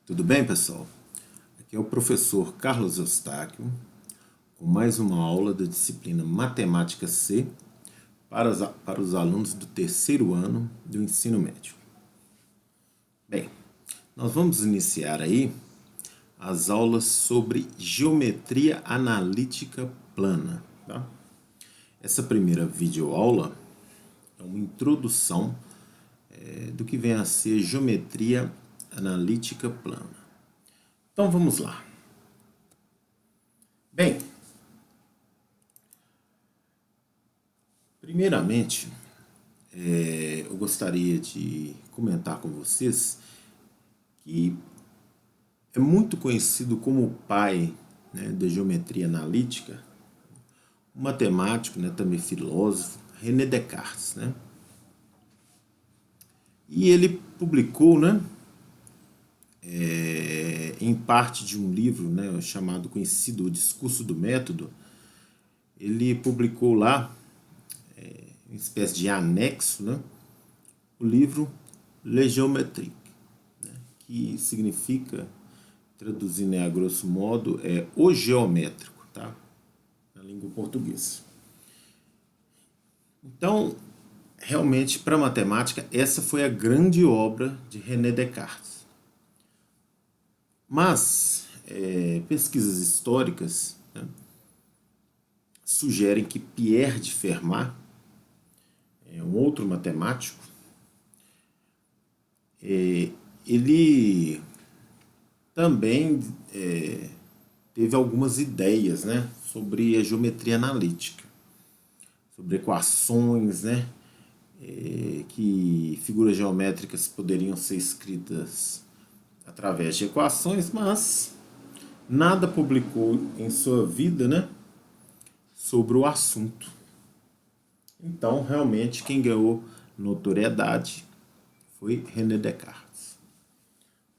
Tudo bem, pessoal? Aqui é o professor Carlos Eustáquio, com mais uma aula da disciplina Matemática C para os alunos do terceiro ano do ensino médio. Bem, nós vamos iniciar aí as aulas sobre geometria analítica plana. Tá? Essa primeira videoaula é uma introdução do que vem a ser geometria analítica plana. Então vamos lá. Bem, primeiramente, eu gostaria de comentar com vocês que é muito conhecido como o pai, né, da geometria analítica, um matemático, né, também filósofo, René Descartes, né? E ele publicou, né, em parte de um livro, né, chamado conhecido O Discurso do Método. Ele publicou lá, uma espécie de anexo, né, o livro Le Géométrique, né, que significa, traduzindo a grosso modo, o geométrico, tá? Na língua portuguesa. Então, realmente, para a matemática, essa foi a grande obra de René Descartes. Mas, pesquisas históricas, né, sugerem que Pierre de Fermat, um outro matemático, ele também teve algumas ideias, né, sobre a geometria analítica, sobre equações, né, que figuras geométricas poderiam ser escritas através de equações, mas nada publicou em sua vida, né, sobre o assunto. Então, realmente, quem ganhou notoriedade foi René Descartes.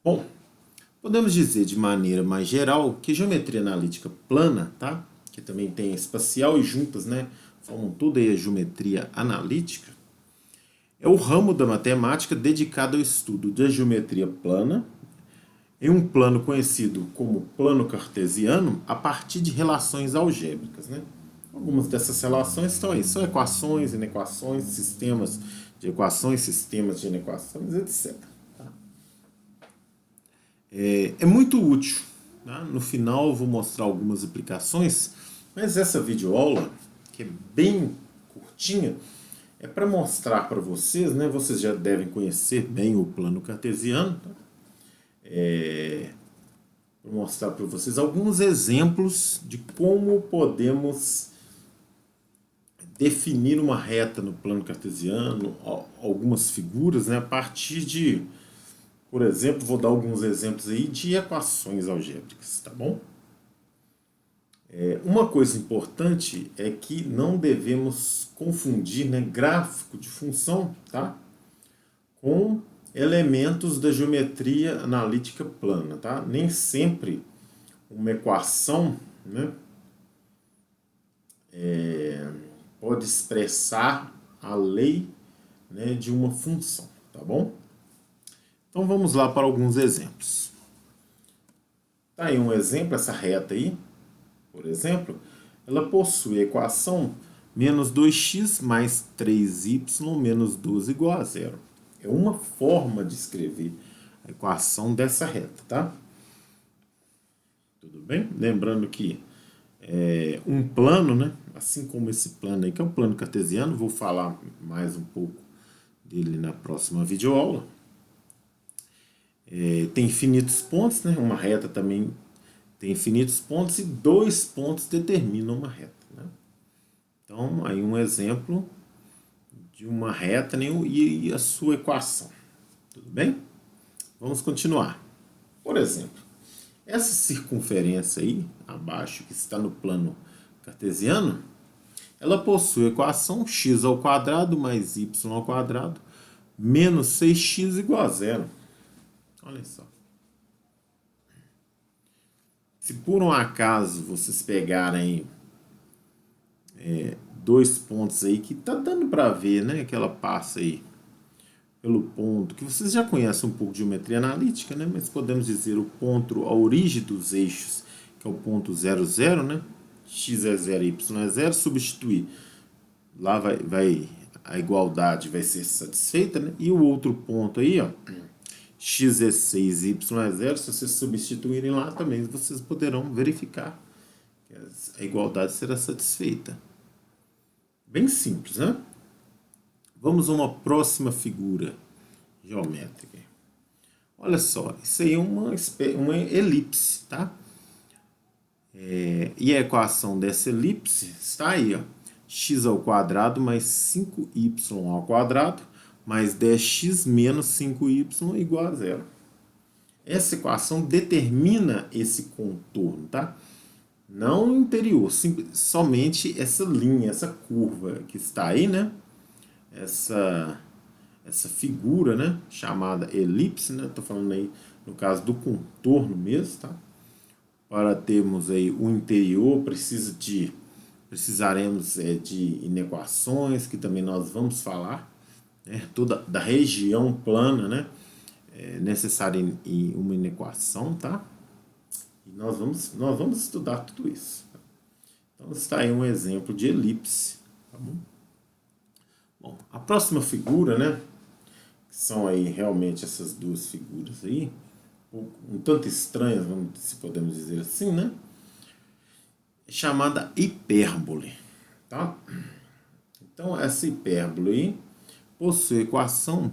Bom, podemos dizer de maneira mais geral que geometria analítica plana, tá? Que também tem espacial e juntas, né, formam toda a geometria analítica, é o ramo da matemática dedicado ao estudo da geometria plana, em um plano conhecido como plano cartesiano, a partir de relações algébricas, né? Algumas dessas relações estão aí, são equações, inequações, sistemas de equações, sistemas de inequações, etc. Tá? É muito útil. Tá? No final eu vou mostrar algumas aplicações, mas essa videoaula, que é bem curtinha, é para mostrar para vocês, né? Vocês já devem conhecer bem o plano cartesiano, tá? Vou mostrar para vocês alguns exemplos de como podemos definir uma reta no plano cartesiano, algumas figuras, né, a partir de, por exemplo, vou dar alguns exemplos aí de equações algébricas, tá bom? Uma coisa importante é que não devemos confundir, né, gráfico de função, tá, com elementos da geometria analítica plana, tá? Nem sempre uma equação, né, pode expressar a lei, né, de uma função, tá bom? Então vamos lá para alguns exemplos. Tá aí um exemplo, essa reta aí, por exemplo, ela possui a equação menos 2x mais 3y menos 12 igual a zero. É uma forma de escrever a equação dessa reta, tá? Tudo bem? Lembrando que um plano, né, assim como esse plano aí, que é um plano cartesiano, vou falar mais um pouco dele na próxima videoaula. Tem infinitos pontos, né? Uma reta também tem infinitos pontos e dois pontos determinam uma reta, né? Então, aí um exemplo de uma reta, né, e a sua equação. Tudo bem? Vamos continuar. Por exemplo, essa circunferência aí, abaixo, que está no plano cartesiano, ela possui a equação x ao quadrado mais y ao quadrado menos 6x igual a zero. Olha só. Se por um acaso vocês pegarem dois pontos aí que tá dando para ver, né, que ela passa aí pelo ponto, que vocês já conhecem um pouco de geometria analítica, né? Mas podemos dizer o ponto, a origem dos eixos, que é o ponto 0, 0, né? X é 0, Y é 0, substituir. Lá a igualdade vai ser satisfeita, né? E o outro ponto aí, ó, x é 6, y é 0, se vocês substituírem lá também, vocês poderão verificar que a igualdade será satisfeita. Bem simples, né? Vamos a uma próxima figura geométrica. Olha só, isso aí é uma elipse, tá? E a equação dessa elipse está aí, ó. X ao quadrado mais 5y ao quadrado mais 10x menos 5y igual a 0. Essa equação determina esse contorno, tá? Não o interior, somente essa linha, essa curva que está aí, né? Essa figura, né? Chamada elipse, né? Estou falando aí no caso do contorno mesmo, tá? Para termos aí o interior, precisaremos de inequações, que também nós vamos falar, né? Toda da região plana, né? É necessária em uma inequação, tá? E nós vamos estudar tudo isso. Tá? Então está aí um exemplo de elipse, tá bom? Bom, a próxima figura, né? Que são aí realmente essas duas figuras aí, um tanto estranhas, se podemos dizer assim, né? É chamada hipérbole, tá? Então essa hipérbole aí possui a equação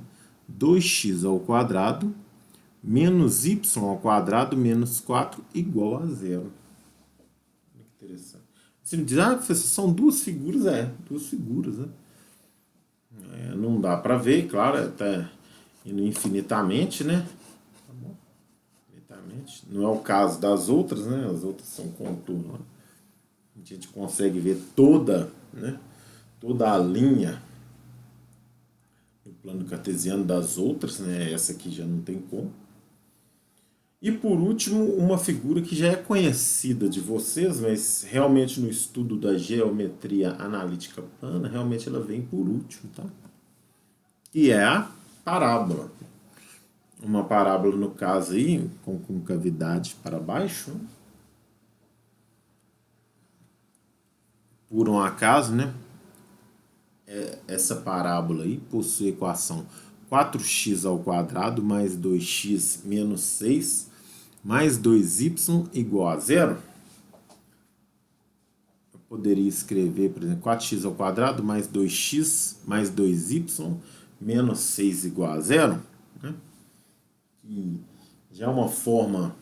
2x ao quadrado menos y ao quadrado menos 4 igual a 0. Olha que interessante. Você me diz, professor, são duas figuras? Duas figuras, né? Não dá para ver, claro, está indo infinitamente, né? Tá bom? Infinitamente. Não é o caso das outras, né? As outras são contorno. A gente consegue ver toda, né? Toda a linha no plano cartesiano das outras, né? Essa aqui já não tem como. E por último, uma figura que já é conhecida de vocês, mas realmente no estudo da geometria analítica plana, realmente ela vem por último, tá? Que é a parábola. Uma parábola, no caso aí, com concavidade para baixo. Por um acaso, né? Essa parábola aí possui a equação 4x ao quadrado mais 2x menos 6 mais 2y igual a 0. Eu poderia escrever, por exemplo, 4x ao quadrado mais 2x mais 2y menos 6 igual a 0. Né? Que já é uma forma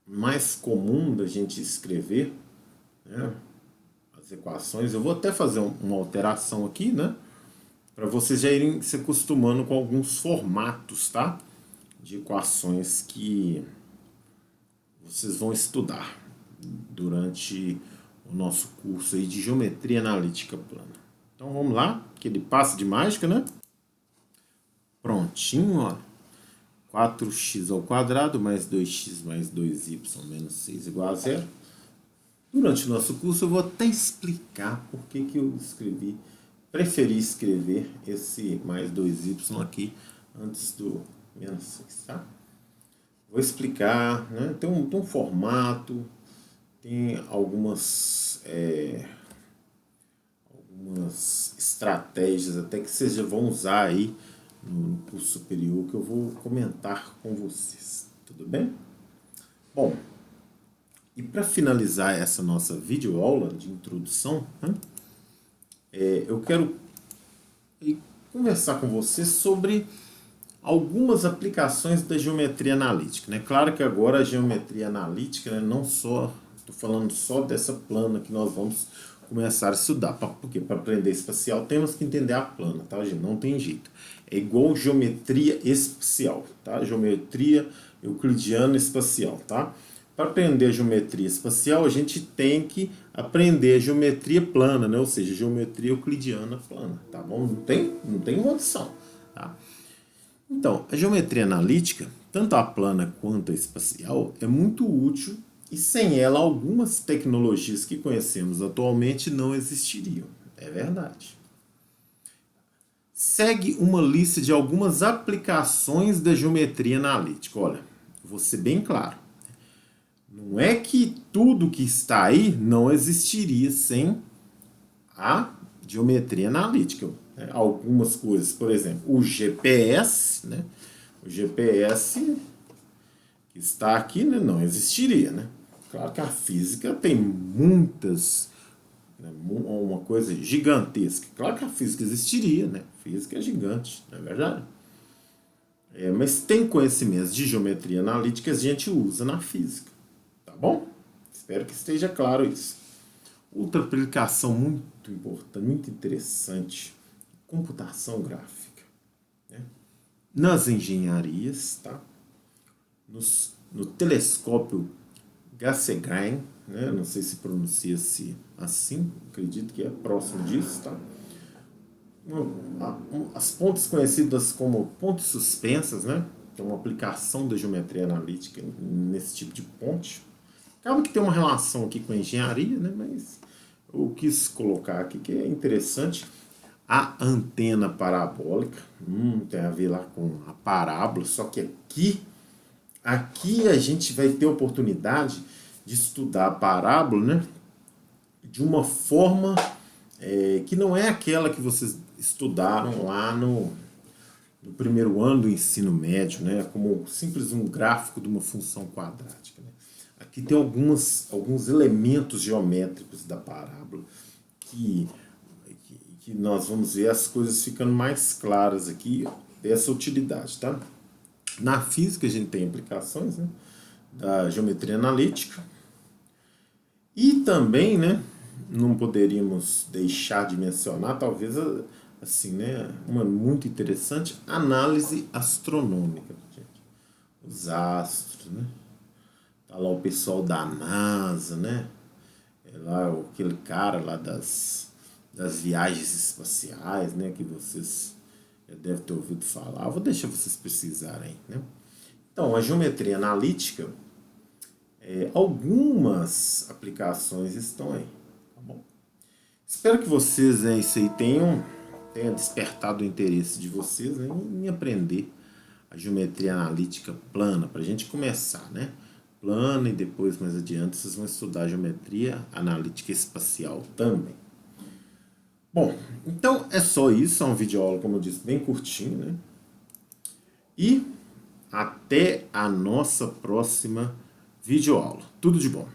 mais comum da gente escrever, né? As equações. Eu vou até fazer uma alteração aqui, né? Para vocês já irem se acostumando com alguns formatos, tá? De equações que vocês vão estudar durante o nosso curso aí de geometria analítica plana. Então vamos lá, aquele passe de mágica, né? Prontinho, ó. 4x ao quadrado mais 2x mais 2y menos 6 igual a 0. Durante o nosso curso eu vou até explicar por que eu preferi escrever esse mais 2y aqui antes do menos 6, tá? Vou explicar, né? Tem um formato, tem algumas estratégias até que vocês já vão usar aí no curso superior que eu vou comentar com vocês, tudo bem? Bom, e para finalizar essa nossa videoaula de introdução, né, eu quero conversar com vocês sobre algumas aplicações da geometria analítica. Né? Claro que agora a geometria analítica, né, não só, estou falando só dessa plana que nós vamos começar a estudar, porque para aprender espacial temos que entender a plana, tá, gente? Não tem jeito. É igual geometria espacial, tá? Geometria euclidiana espacial, tá? Para aprender a geometria espacial, a gente tem que aprender a geometria plana, né? Ou seja, geometria euclidiana plana, tá bom? Não tem uma opção, tá? Então, a geometria analítica, tanto a plana quanto a espacial, é muito útil e sem ela algumas tecnologias que conhecemos atualmente não existiriam. É verdade. segue uma lista de algumas aplicações da geometria analítica. Olha, vou ser bem claro. Não é que tudo que está aí não existiria sem a geometria analítica. Algumas coisas, por exemplo, o GPS, né? O GPS que está aqui, né, não existiria, né? Claro que a física tem muitas, né, uma coisa gigantesca. Claro que a física existiria, né? A física é gigante, não é verdade? Mas tem conhecimentos de geometria analítica que a gente usa na física, tá bom? Espero que esteja claro isso. Outra aplicação muito importante, muito interessante, computação gráfica, né? Nas engenharias, tá? No telescópio Cassegrain, né? Não sei se pronuncia-se assim, acredito que é próximo disso, tá? As pontes conhecidas como pontes suspensas, né? Que é uma aplicação da geometria analítica nesse tipo de ponte. Acaba que tem uma relação aqui com a engenharia, né? Mas eu quis colocar aqui que é interessante. A antena parabólica, tem a ver lá com a parábola, só que aqui a gente vai ter oportunidade de estudar a parábola, né? De uma forma que não é aquela que vocês estudaram lá no primeiro ano do ensino médio, né? Como simples um gráfico de uma função quadrática. Né? Aqui tem alguns elementos geométricos da parábola que nós vamos ver as coisas ficando mais claras aqui dessa utilidade, tá? Na física a gente tem aplicações, né, da geometria analítica e também, né, não poderíamos deixar de mencionar, talvez assim, né, uma muito interessante, análise astronômica, gente. Os astros, né? Tá lá o pessoal da NASA, né? É lá aquele cara lá das viagens espaciais, né? Que vocês já devem ter ouvido falar. Vou deixar vocês pesquisarem, né? Então, a geometria analítica, algumas aplicações estão aí, tá bom? Espero que vocês, isso aí tenha despertado o interesse de vocês, né, em aprender a geometria analítica plana, para a gente começar, né? Plana e depois, mais adiante, vocês vão estudar geometria analítica espacial também. Bom, então é só isso, é um vídeo aula, como eu disse, bem curtinho, né? E até a nossa próxima videoaula. Tudo de bom!